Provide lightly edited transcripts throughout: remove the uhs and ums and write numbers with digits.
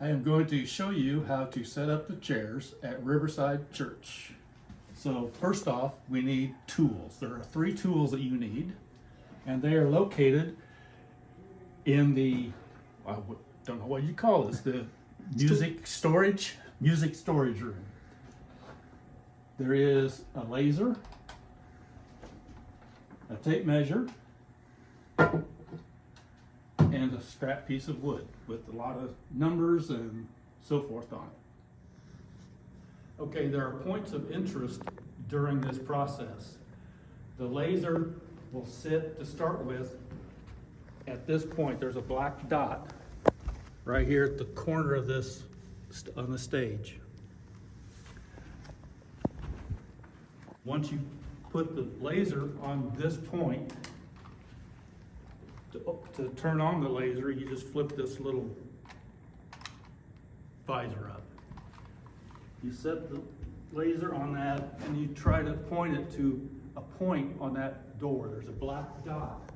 I am going to show you how to set up the chairs at Riverside Church. So first off, we need tools. There are 3 tools that you need, and they are located in the, I don't know what you call this, the music storage room. There is a laser, a tape measure, and a scrap piece of wood with a lot of numbers and so forth on it. Okay, there are points of interest during this process. The laser will sit to start with at this point. There's a black dot right here at the corner of this on the stage. Once you put the laser on this point, to turn on the laser, you just flip this little visor up. You set the laser on that and you try to point it to a point on that door. There's a black dot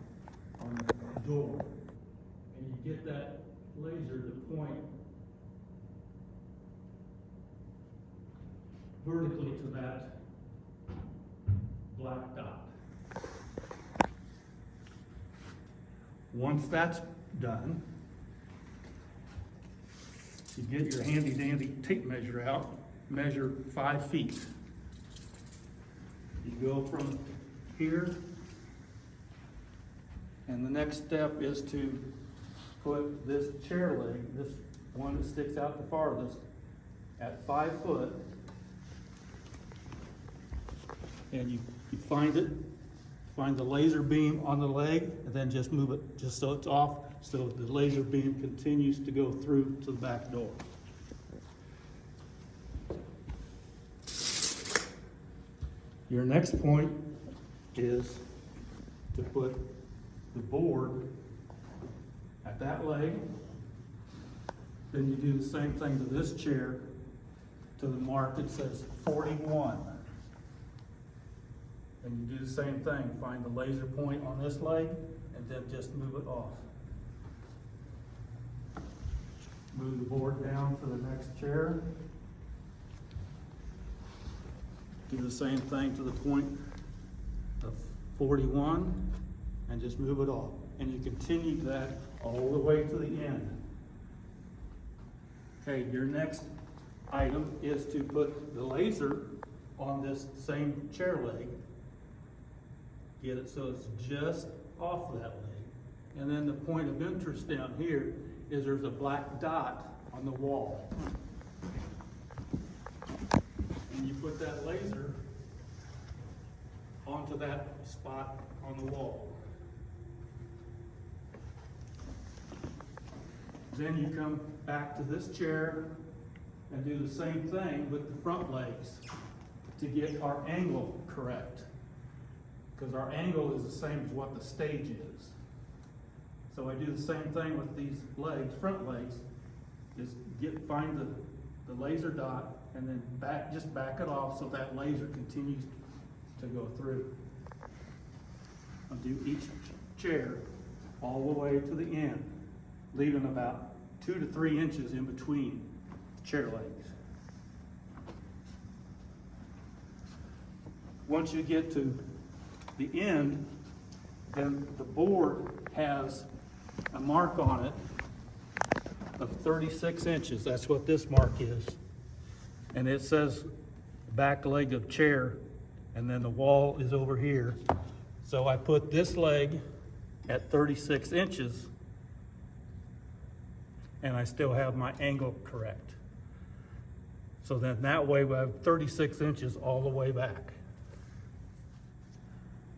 on the door. And you get that laser to point vertically to that black dot. Once that's done, you get your handy dandy tape measure out, measure 5 feet. You go from here, and the next step is to put this chair leg, this one that sticks out the farthest, at 5 foot, and you find it. Find the laser beam on the leg, and then just move it just so it's off, so the laser beam continues to go through to the back door. Your next point is to put the board at that leg. Then you do the same thing to this chair, to the mark that says 41. And you do the same thing, find the laser point on this leg, and then just move it off. Move the board down to the next chair. Do the same thing to the point of 41, and just move it off. And you continue that all the way to the end. Okay, your next item is to put the laser on this same chair leg. Get it so it's just off that leg. And then the point of interest down here is there's a black dot on the wall. And you put that laser onto that spot on the wall. Then you come back to this chair and do the same thing with the front legs to get our angle correct. Because our angle is the same as what the stage is. So I do the same thing with these legs, front legs, is find the laser dot and then just back it off so that laser continues to go through. I'll do each chair all the way to the end, leaving about 2 to 3 inches in between the chair legs. Once you get to the end, then the board has a mark on it of 36 inches. That's what this mark is. And it says back leg of chair, and then the wall is over here. So I put this leg at 36 inches, and I still have my angle correct. So then that way we have 36 inches all the way back.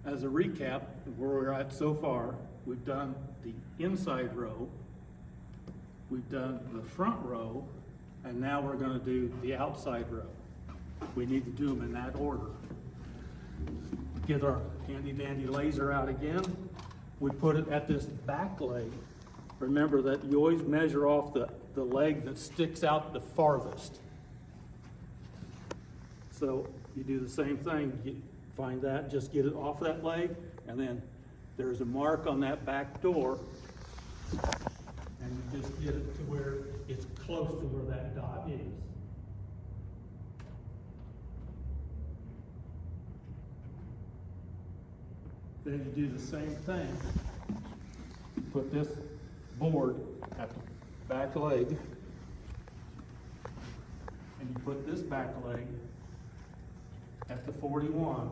As a recap of where we're at so far, we've done the inside row, we've done the front row, and now we're going to do the outside row. We need to do them in that order. Get our handy dandy laser out again. We put it at this back leg. Remember that you always measure off the leg that sticks out the farthest. So you do the same thing. Find that, just get it off that leg, and then there's a mark on that back door, and you just get it to where it's close to where that dot is. Then you do the same thing. Put this board at the back leg, and you put this back leg at the 41.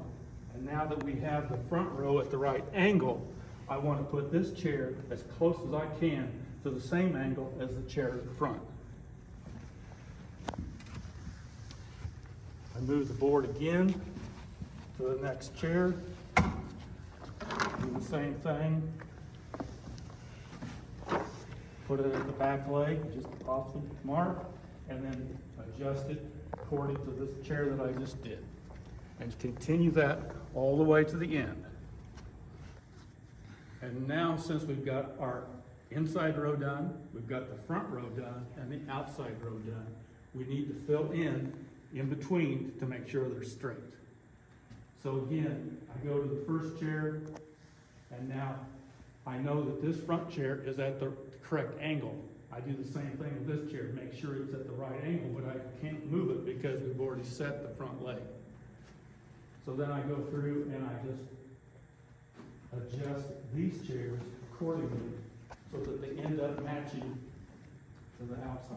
And now that we have the front row at the right angle, I want to put this chair as close as I can to the same angle as the chair at the front. I move the board again to the next chair. Do the same thing. Put it at the back leg, just off the mark, and then adjust it according to this chair that I just did. And continue that all the way to the end. And now, since we've got our inside row done, we've got the front row done, and the outside row done, we need to fill in between to make sure they're straight. So again, I go to the first chair, and now I know that this front chair is at the correct angle. I do the same thing with this chair, make sure it's at the right angle, but I can't move it because we've already set the front leg. So then I go through and I just adjust these chairs accordingly so that they end up matching to the outside.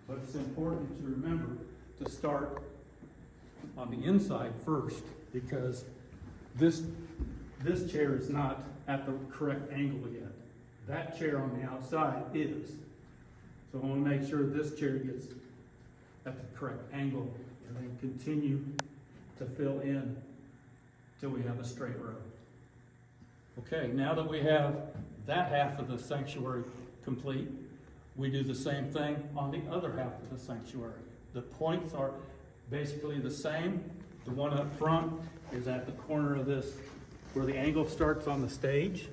But it's important to remember to start on the inside first, because this chair is not at the correct angle yet. That chair on the outside is. So I want to make sure this chair gets at the correct angle, and then continue to fill in till we have a straight row. Okay, now that we have that half of the sanctuary complete, we do the same thing on the other half of the sanctuary. The points are basically the same. The one up front is at the corner of this, where the angle starts on the stage.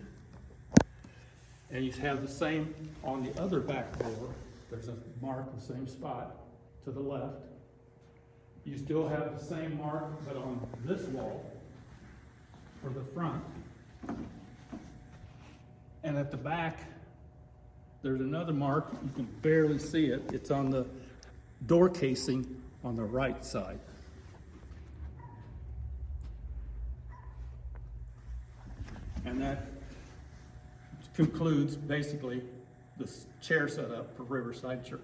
And you have the same on the other back door. There's a mark in the same spot to the left. You still have the same mark, but on this wall for the front. And at the back, there's another mark. You can barely see it. It's on the door casing on the right side. And that concludes basically the chair setup for Riverside Church.